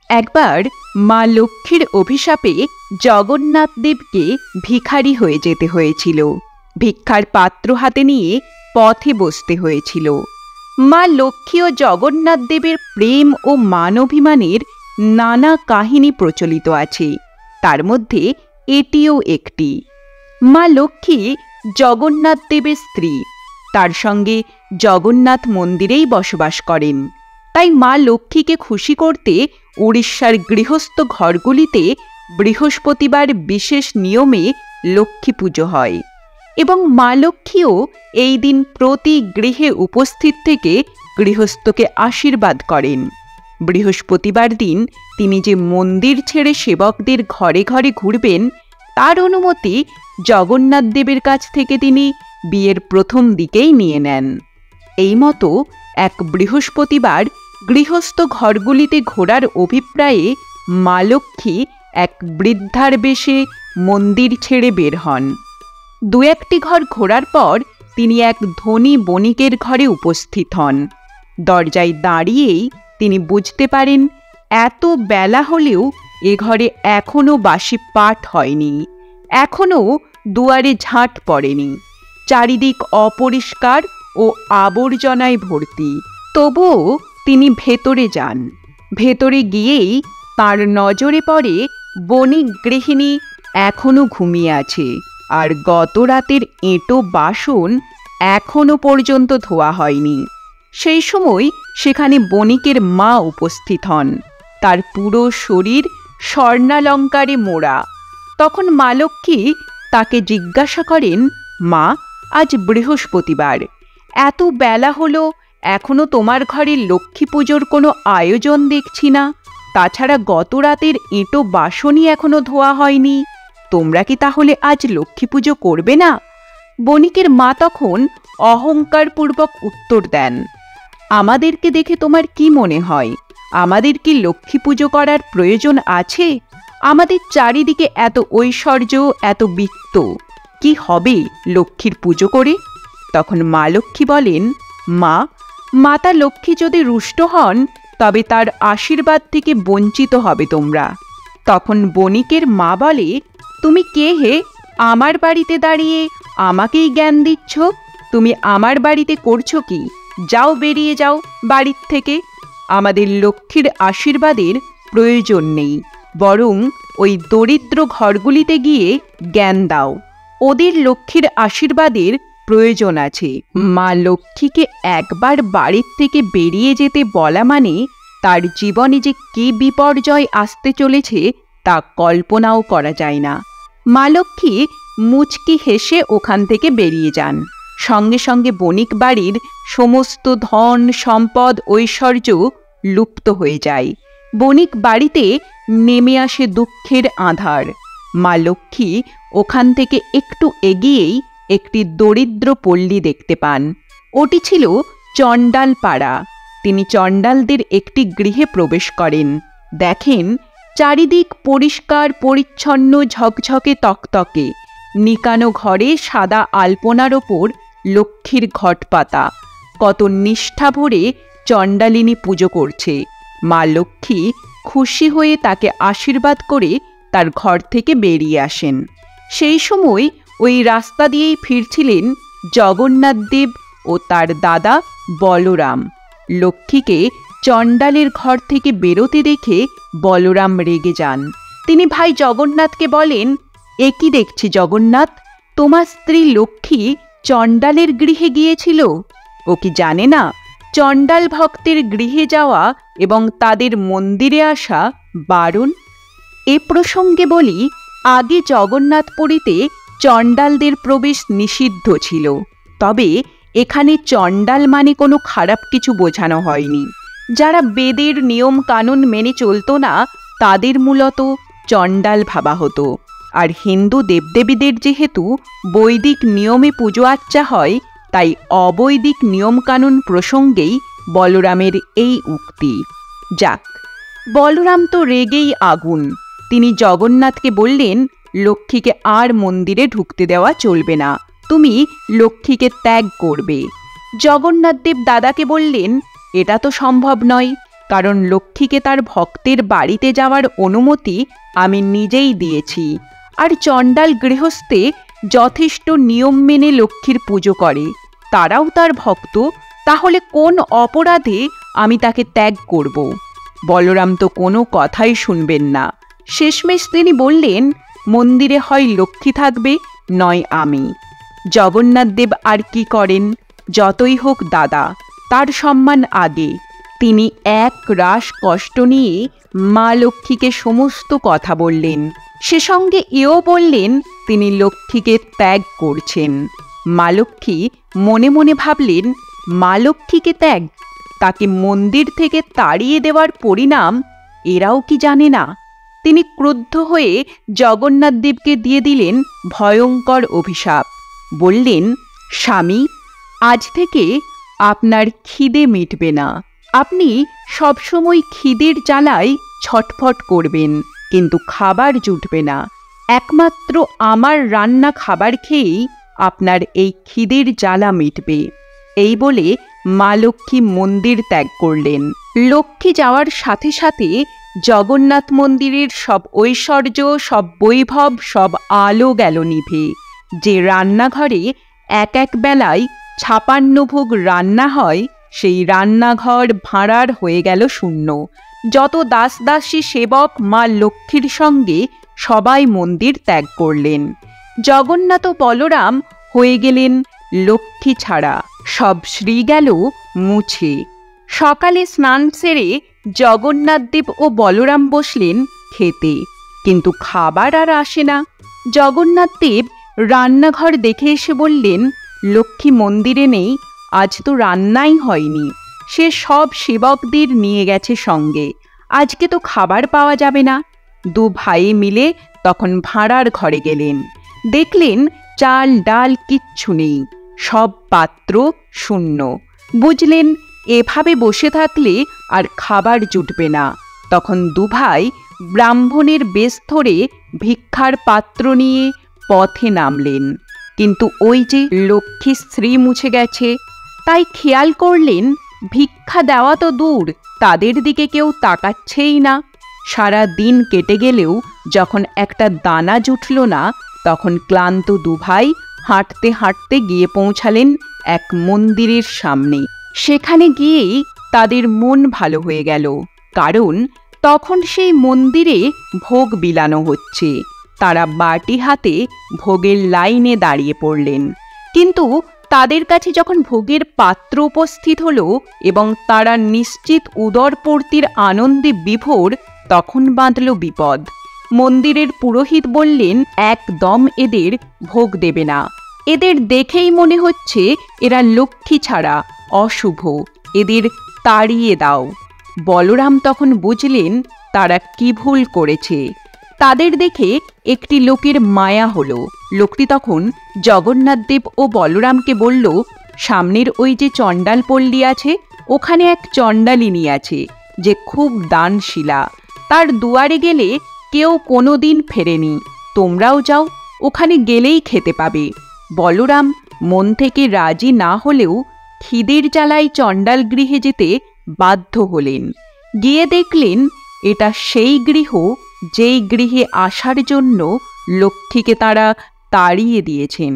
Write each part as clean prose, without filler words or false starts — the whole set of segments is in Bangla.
একবার মা লক্ষ্মীর অভিশাপে জগন্নাথ দেবকে ভিখারি হয়ে যেতে হয়েছিল। ভিক্ষার পাত্র হাতে নিয়ে পথে বসতে হয়েছিল। মা লক্ষ্মী ও জগন্নাথ দেবের প্রেম ও মানবিমানের নানা কাহিনী প্রচলিত আছে, তার মধ্যে এটিও একটি। মা লক্ষ্মী জগন্নাথ দেবের স্ত্রী, তার সঙ্গে জগন্নাথ মন্দিরেই বসবাস করেন। তাই মা লক্ষ্মীকে খুশি করতে উড়িষ্যার গৃহস্থ ঘরগুলিতে বৃহস্পতিবার বিশেষ নিয়মে লক্ষ্মী পুজো হয় এবং মা লক্ষ্মীও এই দিন প্রতি গৃহে উপস্থিত থেকে গৃহস্থকে আশীর্বাদ করেন। বৃহস্পতিবার দিন তিনি যে মন্দির ছেড়ে সেবকদের ঘরে ঘরে ঘুরবেন, তার অনুমতি জগন্নাথ দেবের কাছ থেকে তিনি বিয়ের প্রথম দিকেই নিয়ে নেন। এই মতো এক বৃহস্পতিবার গৃহস্থ ঘরগুলিতে ঘোরার অভিপ্রায়ে মা লক্ষ্মী এক বৃদ্ধার বেশে মন্দির ছেড়ে বের হন। দু একটি ঘর ঘোরার পর তিনি এক ধনী বণিকের ঘরে উপস্থিত হন। দরজায় দাঁড়িয়েই তিনি বুঝতে পারেন এত বেলা হলেও এ ঘরে এখনও বাসি পাঠ হয়নি, এখনও দুয়ারে ঝাঁট পড়েনি, চারিদিক অপরিষ্কার ও আবর্জনায় ভর্তি। তবুও তিনি ভেতরে যান। ভেতরে গিয়েই তার নজরে পড়ে বণিক গৃহিণী এখনও ঘুমিয়ে আছে, আর গত রাতের এঁটো বাসন এখনও পর্যন্ত ধোয়া হয়নি। সেই সময় সেখানে বণিকের মা উপস্থিত হন। তার পুরো শরীর স্বর্ণালঙ্কারে মোড়া। তখন মা লক্ষ্মী তাকে জিজ্ঞাসা করেন, মা, আজ বৃহস্পতিবার, এত বেলা হলো, এখনো তোমার ঘরে লক্ষ্মী পুজোর কোনো আয়োজন দেখছি না। তাছাড়া গত রাতের এঁটো বাসনই এখনো ধোয়া হয়নি। তোমরা কি তাহলে আজ লক্ষ্মী পুজো করবে না? বণিকের মা তখন অহংকারপূর্বক উত্তর দেন, আমাদেরকে দেখে তোমার কি মনে হয় আমাদের কি লক্ষ্মী পুজো করার প্রয়োজন আছে? আমাদের চারিদিকে এত ঐশ্বর্য, এত বিত্ত, কি হবে লক্ষ্মীর পুজো করে? তখন মা লক্ষ্মী বলেন, মা, মাতা লক্ষ্মী যদি রুষ্ট হন তবে তার আশীর্বাদ থেকে বঞ্চিত হবে তোমরা। তখন বণিকের মা বলে, তুমি কে হে, আমার বাড়িতে দাঁড়িয়ে আমাকেই জ্ঞান দিচ্ছ? তুমি আমার বাড়িতে করছো কি? যাও, বেরিয়ে যাও বাড়ির থেকে। আমাদের লক্ষ্মীর আশীর্বাদের প্রয়োজন নেই, বরং ওই দরিদ্র ঘরগুলিতে গিয়ে জ্ঞান দাও, ওদের লক্ষ্মীর আশীর্বাদের প্রয়োজন আছে। মা লক্ষ্মীকে একবার বাড়ির থেকে বেরিয়ে যেতে বলা মানে তার জীবনে যে কী বিপর্যয় আসতে চলেছে তা কল্পনাও করা যায় না। মা লক্ষ্মী মুচকি হেসে ওখান থেকে বেরিয়ে যান। সঙ্গে সঙ্গে বণিক বাড়ির সমস্ত ধন সম্পদ ঐশ্বর্য লুপ্ত হয়ে যায়। বণিক বাড়িতে নেমে আসে দুঃখের আঁধার। মা লক্ষ্মী ওখান থেকে একটু এগিয়েই একটি দরিদ্র পল্লী দেখতে পান। ওটি ছিল চণ্ডাল পাড়া। তিনি চণ্ডালদের একটি গৃহে প্রবেশ করেন। দেখেন চারিদিক পরিষ্কার পরিচ্ছন্ন, ঝকঝকে তকতকে। নিকানো ঘরে সাদা আলপনার ওপর লক্ষ্মীর ঘট পাতা। কত নিষ্ঠা ভরে চণ্ডালিনী পুজো করছে। মা লক্ষ্মী খুশি হয়ে তাকে আশীর্বাদ করে তার ঘর থেকে বেরিয়ে আসেন। সেই সময় ওই রাস্তা দিয়েই ফিরছিলেন জগন্নাথ দেব ও তার দাদা বলরাম। লক্ষ্মীকে চণ্ডালের ঘর থেকে বেরোতে দেখে বলরাম রেগে যান। তিনি ভাই জগন্নাথকে বলেন, এ কি দেখছি জগন্নাথ, তোমার স্ত্রী লক্ষ্মী চণ্ডালের গৃহে গিয়েছিল? ও কি জানে না চণ্ডাল ভক্তের গৃহে যাওয়া এবং তাদের মন্দিরে আসা বারণ? এ প্রসঙ্গে বলি, আগে জগন্নাথপুরীতে চণ্ডালদের প্রবেশ নিষিদ্ধ ছিল। তবে এখানে চণ্ডাল মানে কোনো খারাপ কিছু বোঝানো হয়নি। যারা বেদের নিয়ম কানুন মেনে চলত না তাদের মূলত চণ্ডাল ভাবা হতো। আর হিন্দু দেবদেবীদের যেহেতু বৈদিক নিয়মে পুজো আচ্চা হয়, তাই অবৈদিক নিয়মকানুন প্রসঙ্গেই বলরামের এই উক্তি। যাক, বলরাম তো রেগেই আগুন। তিনি জগন্নাথকে বললেন, লক্ষ্মীকে আর মন্দিরে ঢুকতে দেওয়া চলবে না, তুমি লক্ষ্মীকে ত্যাগ করবে। জগন্নাথদেব দাদাকে বললেন, এটা তো সম্ভব নয়, কারণ লক্ষ্মীকে তার ভক্তের বাড়িতে যাওয়ার অনুমতি আমি নিজেই দিয়েছি। আর চণ্ডাল গৃহস্থে যথেষ্ট নিয়ম মেনে লক্ষ্মীর পুজো করে, তারাও তার ভক্ত, তাহলে কোন অপরাধে আমি তাকে ত্যাগ করব? বলরাম তো কোনো কথাই শুনবেন না। শেষমেশ তিনি বললেন, মন্দিরে হয় লক্ষ্মী থাকবে, নয় আমি। জগন্নাথদেব আর কি করেন? যতই হোক দাদা, তার সম্মান আগে। তিনি এক রাশ কষ্ট নিয়ে মা লক্ষ্মীকে সমস্ত কথা বললেন। সে সঙ্গে এও বললেন তিনি লক্ষ্মীকে ত্যাগ করছেন। মা লক্ষ্মী মনে মনে ভাবলেন, মা লক্ষ্মীকে ত্যাগ, তাকে মন্দির থেকে তাড়িয়ে দেওয়ার পরিণাম এরাও কি জানে না? তিনি ক্রুদ্ধ হয়ে জগন্নাথদেবকে দিয়ে দিলেন ভয়ঙ্কর অভিশাপ। বললেন, স্বামী, আজ থেকে আপনার খিদে মিটবে না। আপনি সবসময় খিদের জ্বালায় ছটফট করবেন, কিন্তু খাবার জুটবে না। একমাত্র আমার রান্না খাবার খেয়েই আপনার এই খিদের জ্বালা মিটবে। এই বলে মা লক্ষ্মী মন্দির ত্যাগ করলেন। লক্ষ্মী যাওয়ার সাথে সাথে জগন্নাথ মন্দিরের সব ঐশ্বর্য, সব বৈভব, সব আলো গেল নিভে। যে রান্নাঘরে এক এক বেলায় 56 ভোগ রান্না হয়, সেই রান্নাঘর ভাঁড়ার হয়ে গেল শূন্য। যত দাস দাসী সেবক মা লক্ষ্মীর সঙ্গে সবাই মন্দির ত্যাগ করলেন। জগন্নাথ ও বলরাম হয়ে গেলেন লক্ষ্মী ছাড়া। সব শ্রী গেল মুছে। সকালে স্নান সেরে জগন্নাথদেব ও বলরাম বসলেন খেতে, কিন্তু খাবার আর আসে না। জগন্নাথদেব রান্নাঘর দেখে এসে বললেন, লক্ষ্মী মন্দিরে নেই, আজ তো রান্নাই হয়নি। সে সব সেবকদের নিয়ে গেছে সঙ্গে, আজকে তো খাবার পাওয়া যাবে না। দু ভাই মিলে তখন ভাঁড়ার ঘরে গেলেন। দেখলেন চাল ডাল কিচ্ছু নেই, সব পাত্র শূন্য। বুঝলেন এভাবে বসে থাকলে আর খাবার জুটবে না। তখন দুভাই ব্রাহ্মণের বেশ ধরে ভিক্ষার পাত্র নিয়ে পথে নামলেন। কিন্তু ওই যে লক্ষ্মী স্ত্রী মুছে গেছে, তাই খেয়াল করলেন ভিক্ষা দেওয়া তো দূর, তাদের দিকে কেউ তাকাচ্ছেই না। সারা দিন কেটে গেলেও যখন একটা দানা জুটল না, তখন ক্লান্ত দুভাই হাঁটতে হাঁটতে গিয়ে পৌঁছালেন এক মন্দিরের সামনে। সেখানে গিয়েই তাদের মন ভালো হয়ে গেল, কারণ তখন সেই মন্দিরে ভোগ বিলানো হচ্ছে। তারা বাটি হাতে ভোগের লাইনে দাঁড়িয়ে পড়লেন। কিন্তু তাদের কাছে যখন ভোগের পাত্র উপস্থিত হল এবং তারা নিশ্চিত উদরপূর্তির আনন্দে বিভোর, তখন বাঁধল বিপদ। মন্দিরের পুরোহিত বললেন, একদম এদের ভোগ দেবে না। এদের দেখেই মনে হচ্ছে এরা লক্ষ্মী ছাড়া, অশুভ, এদের তাড়িয়ে দাও। বলরাম তখন বুঝলেন তারা কি ভুল করেছে। তাদের দেখে একটি লোকের মায়া হলো। লোকটি তখন জগন্নাথদেব ও বলরামকে বলল, সামনের ওই যে চণ্ডাল পল্লী আছে, ওখানে এক চণ্ডালিনী আছে যে খুব দানশীলা। তার দুয়ারে গেলে কেউ কোনো দিন ফেরেনি। তোমরাও যাও, ওখানে গেলেই খেতে পাবে। বলরাম মন থেকে রাজি না হলেও খিদের জ্বালায় চণ্ডাল গৃহে যেতে বাধ্য হলেন। গিয়ে দেখলেন এটা সেই গৃহ যেই গৃহে আসার জন্য লক্ষ্মীকে তারা তাড়িয়ে দিয়েছেন।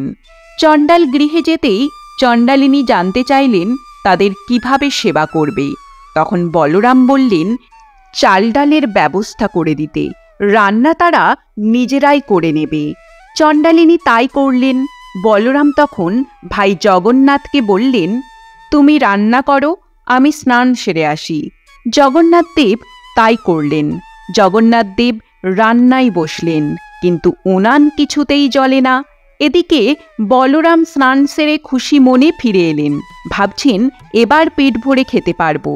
চণ্ডাল গৃহে যেতেই চণ্ডালিনী জানতে চাইলেন তাদের কিভাবে সেবা করবে। তখন বলরাম বললেন, চাল ডালের ব্যবস্থা করে দিতে, রান্না তারা নিজেরাই করে নেবে। চণ্ডালিনী তাই করলেন। বলরাম তখন ভাই জগন্নাথকে বললেন, তুমি রান্না করো, আমি স্নান সেরে আসি। জগন্নাথদেব তাই করলেন। জগন্নাথদেব রান্নায় বসলেন, কিন্তু উনান কিছুতেই জ্বলে না। এদিকে বলরাম স্নান সেরে খুশি মনে ফিরে এলেন, ভাবছেন এবার পেট ভরে খেতে পারবো।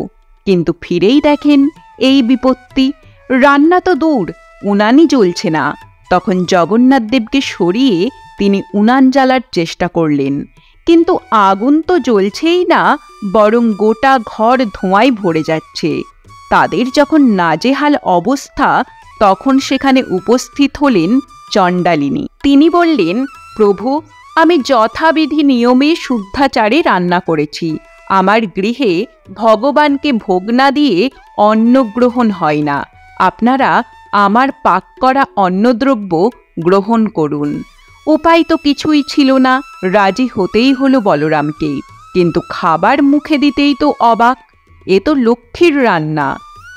কিন্তু ফিরেই দেখেন এই বিপত্তি, রান্না তো দূর, উনানই জ্বলছে না। তখন জগন্নাথদেবকে সরিয়ে তিনি উনান জ্বালার চেষ্টা করলেন, কিন্তু আগুন তো জ্বলছেই না, বরং গোটা ঘর ধোঁয়ায় ভরে যাচ্ছে। তাদের যখন নাজেহাল অবস্থা, তখন সেখানে উপস্থিত হলেন চণ্ডালিনী। তিনি বললেন, প্রভু, আমি যথাবিধি নিয়মে শুদ্ধাচারে রান্না করেছি, আমার গৃহে ভগবানকে ভোগ না দিয়ে অন্ন গ্রহণ হয় না। আপনারা আমার পাক করা অন্নদ্রব্য গ্রহণ করুন। উপায় তো কিছুই ছিল না, রাজি হতেই হলো বলরামকে। কিন্তু খাবার মুখে দিতেই তো অবাক, এ তো লক্ষ্মীর রান্না।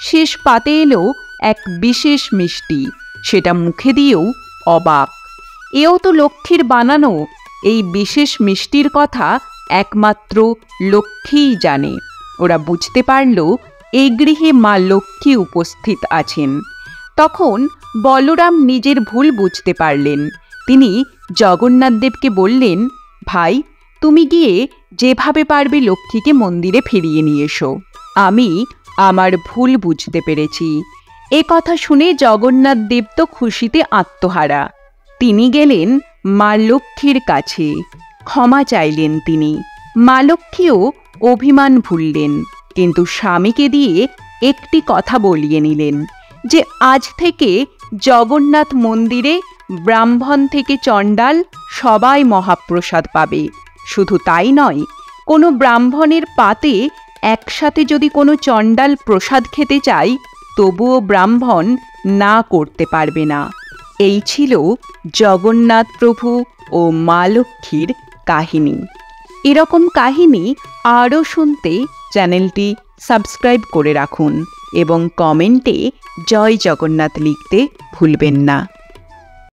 শেষ পাতে এলো এক বিশেষ মিষ্টি, সেটা মুখে দিয়েও অবাক। এও তো লক্ষ্মীর বানানো। এই বিশেষ মিষ্টির কথা একমাত্র লক্ষ্মীই জানে। ওরা বুঝতে পারল এই গৃহে মা লক্ষ্মী উপস্থিত আছেন। তখন বলরাম নিজের ভুল বুঝতে পারলেন। তিনি জগন্নাথদেবকে বললেন, ভাই, তুমি গিয়ে যেভাবে পারবে লক্ষ্মীকে মন্দিরে ফিরিয়ে নিয়ে এসো। আমি আমার ভুল বুঝতে পেরেছি। এ কথা শুনে জগন্নাথদেব তো খুশিতে আত্মহারা। তিনি গেলেন মা লক্ষ্মীর কাছে, ক্ষমা চাইলেন তিনি। মা লক্ষ্মীও অভিমান ভুললেন, কিন্তু স্বামীকে দিয়ে একটি কথা বলিয়ে নিলেন যে আজ থেকে জগন্নাথ মন্দিরে ব্রাহ্মণ থেকে চণ্ডাল সবাই মহাপ্রসাদ পাবে। শুধু তাই নয়, কোনো ব্রাহ্মণের পাতে একসাথে যদি কোনো চণ্ডাল প্রসাদ খেতে চায়, তবুও ব্রাহ্মণ না করতে পারবে না। এই ছিল জগন্নাথ প্রভু ও মা লক্ষ্মীর কাহিনী। এরকম কাহিনী আরও শুনতে চ্যানেলটি সাবস্ক্রাইব করে রাখুন এবং কমেন্টে জয় জগন্নাথ লিখতে ভুলবেন না।